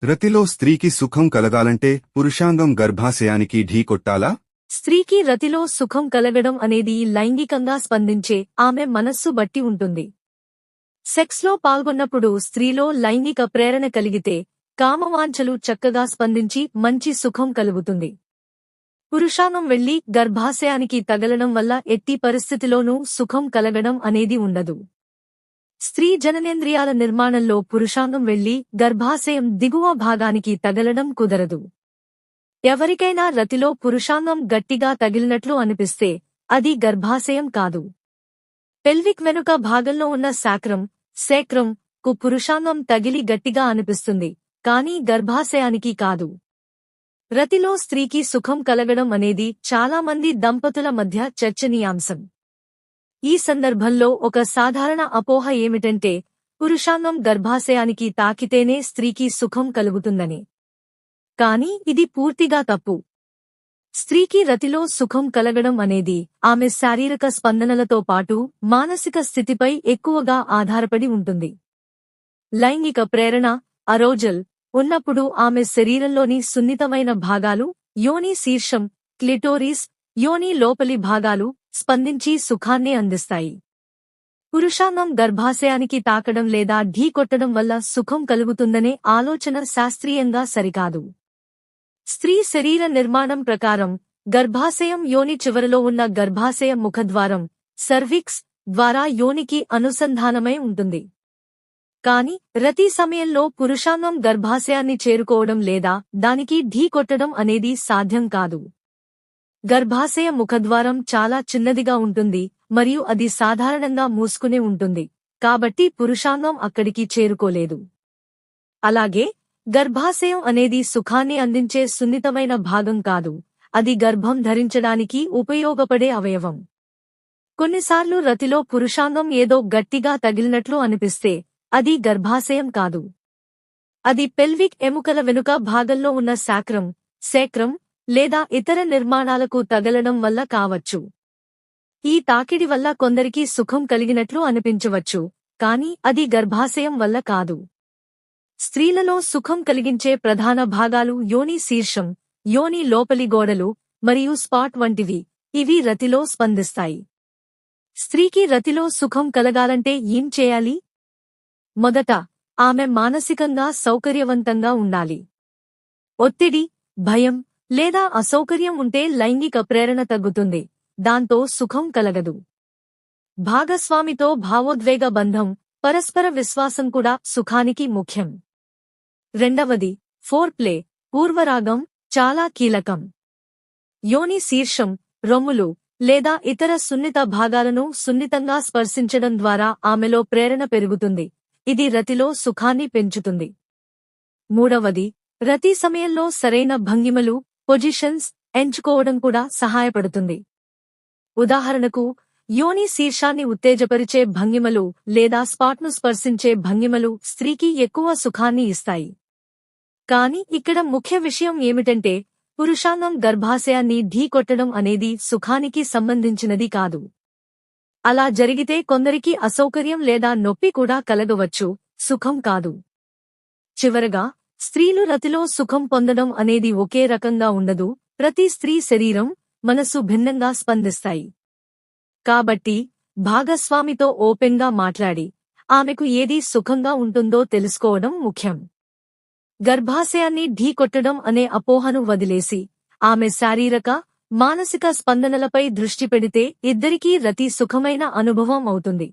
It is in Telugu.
రతిలో స్త్రీకి సుఖం కలగాలంటే పురుషాంగం గర్భాశయానికి ఢీకొట్టాలా? స్త్రీకి రతిలో సుఖం కలగడం అనేది లైంగికంగా స్పందించే ఆమె మనస్సు బట్టి ఉంటుంది. సెక్స్లో పాల్గొన్నప్పుడు స్త్రీలో లైంగిక ప్రేరణ కలిగితే కామవాంఛలు చక్కగా స్పందించి మంచి సుఖం కలుగుతుంది. పురుషాంగం వెళ్లి గర్భాశయానికి తగలడం వల్ల ఎట్టి పరిస్థితిలోనూ సుఖం కలగడం అనేది ఉండదు. స్త్రీ జననేంద్రియాల నిర్మాణంలో పురుషాంగం వెళ్లి గర్భాశయం దిగువ భాగానికి తగలడం కుదరదు. ఎవరికైనా రతిలో పురుషాంగం గట్టిగా తగిలినట్లు అనిపిస్తే అది గర్భాశయం కాదు. పెల్విక్ వెనుక భాగంలో ఉన్న సేక్రం కు పురుషాంగం తగిలి గట్టిగా అనిపిస్తుంది, కానీ గర్భాశయానికి కాదు. రతిలో స్త్రీకి సుఖం కలగడం అనేది చాలామంది దంపతుల మధ్య చర్చనీయాంశం. ఈ సందర్భంలో ఒక సాధారణ అపోహ ఏమిటంటే పురుషాంగం గర్భాశయానికి తాకితేనే స్త్రీకి సుఖం కలుగుతుందని. కానీ ఇది పూర్తిగా తప్పు. స్త్రీకి రతిలో సుఖం కలగడం అనేది ఆమె శారీరక స్పందనలతో పాటు మానసిక స్థితిపై ఎక్కువగా ఆధారపడి ఉంటుంది. లైంగిక ప్రేరణ, అరోజల్ ఉన్నప్పుడు ఆమె శరీరంలోని సున్నితమైన భాగాలు, యోని శీర్షం, క్లిటోరిస్, యోని లోపలి భాగాలు స్పందించి సుఖాన్ని అందిస్తాయి. పురుషాంగం గర్భాశయానికి తాకడం లేదా ఢీకొట్టడం వల్ల సుఖం కలుగుతుందనే ఆలోచన శాస్త్రీయంగా సరికాదు. స్త్రీ శరీర నిర్మాణం ప్రకారం గర్భాశయం యోని చివరలో ఉన్న గర్భాశయ ముఖద్వారం, సర్విక్స్ ద్వారా యోనికి అనుసంధానమై ఉంటుంది. కాని రతి సమయంలో పురుషాంగం గర్భాశయాన్ని చేరుకోవడం లేదా దానికి ఢీకొట్టడం అనేది సాధ్యం కాదు. గర్భాశయ ముఖద్వారం చాలా చిన్నదిగా ఉంటుంది మరియు అది సాధారణంగా మూసుకునే ఉంటుంది, కాబట్టి పురుషాంగం అక్కడికి చేరుకోలేదు. అలాగే గర్భాశయం అనేది సుఖాన్ని అందించే సున్నితమైన భాగం కాదు, అది గర్భం ధరించడానికి ఉపయోగపడే అవయవం. కొన్నిసార్లు రతిలో పురుషాంగం ఏదో గట్టిగా తగిలినట్లు అనిపిస్తే అది గర్భాశయం కాదు. అది పెల్విక్ ఎముకల వెనుక భాగంలో ఉన్న సేక్రం లేదా ఇతర నిర్మాణాలకు తగలడం వల్ల కావచ్చు. ఈ తాకిడి వల్ల కొందరికి సుఖం కలిగినట్లు అనిపించవచ్చు, కానీ అది గర్భాశయం వల్ల కాదు. స్త్రీలలో సుఖం కలిగించే ప్రధాన భాగాలు యోని శీర్షం, యోని లోపలి గోడలు మరియు స్పాట్ వంటివి. ఇవి రతిలో స్పందిస్తాయి. స్త్రీకి రతిలో సుఖం కలగాలంటే ఏం చేయాలి? మొదట, ఆమె మానసికంగా సౌకర్యవంతంగా ఉండాలి. ఒత్తిడి, భయం లేదా అసౌకర్యం ఉంటే లైంగిక ప్రేరణ తగ్గుతుంది, దాంతో సుఖం కలగదు. భాగస్వామితో భావోద్వేగ బంధం, పరస్పర విశ్వాసం కూడా సుఖానికి ముఖ్యం. రెండవది, ఫోర్ప్లే, పూర్వరాగం చాలా కీలకం. యోని శీర్షం, రొమ్ములు లేదా ఇతర సున్నిత భాగాలను సున్నితంగా స్పర్శించడం ద్వారా ఆమెలో ప్రేరణ పెరుగుతుంది, ఇది రతిలో సుఖాన్ని పెంచుతుంది. మూడవది, రతి సమయంలో సరైన భంగిమలు, పొజిషన్స్ ఎంచుకోవడం కూడా సహాయపడుతుంది. ఉదాహరణకు, యోని శీర్షాన్ని ఉత్తేజపరిచే భంగిమలు లేదా స్పాట్ను స్పర్శించే భంగిమలు స్త్రీకి ఎక్కువ సుఖాన్ని ఇస్తాయి. కాని ఇక్కడ ముఖ్య విషయం ఏమిటంటే పురుషాంగం గర్భాశయాన్ని ఢీకొట్టడం అనేది సుఖానికి సంబంధించినది కాదు. అలా జరిగితే కొందరికి అసౌకర్యం లేదా నొప్పి కూడా కలగవచ్చు, సుఖం కాదు. చివరగా, స్త్రీలు రతిలో సుఖం పొందడం అనేది ఒకే రకంగా ఉండదు. ప్రతి స్త్రీ శరీరం, మనసు భిన్నంగా స్పందిస్తాయి. కాబట్టి భాగస్వామితో ఓపెన్గా మాట్లాడి ఆమెకు ఏది సుఖంగా ఉంటుందో తెలుసుకోవడం ముఖ్యం. గర్భాశయాన్ని ఢీకొట్టడం అనే అపోహను వదిలేసి ఆమె శారీరక, మానసిక స్పందనలపై దృష్టి పెడితే ఇద్దరికీ రతి సుఖమైన అనుభవం అవుతుంది.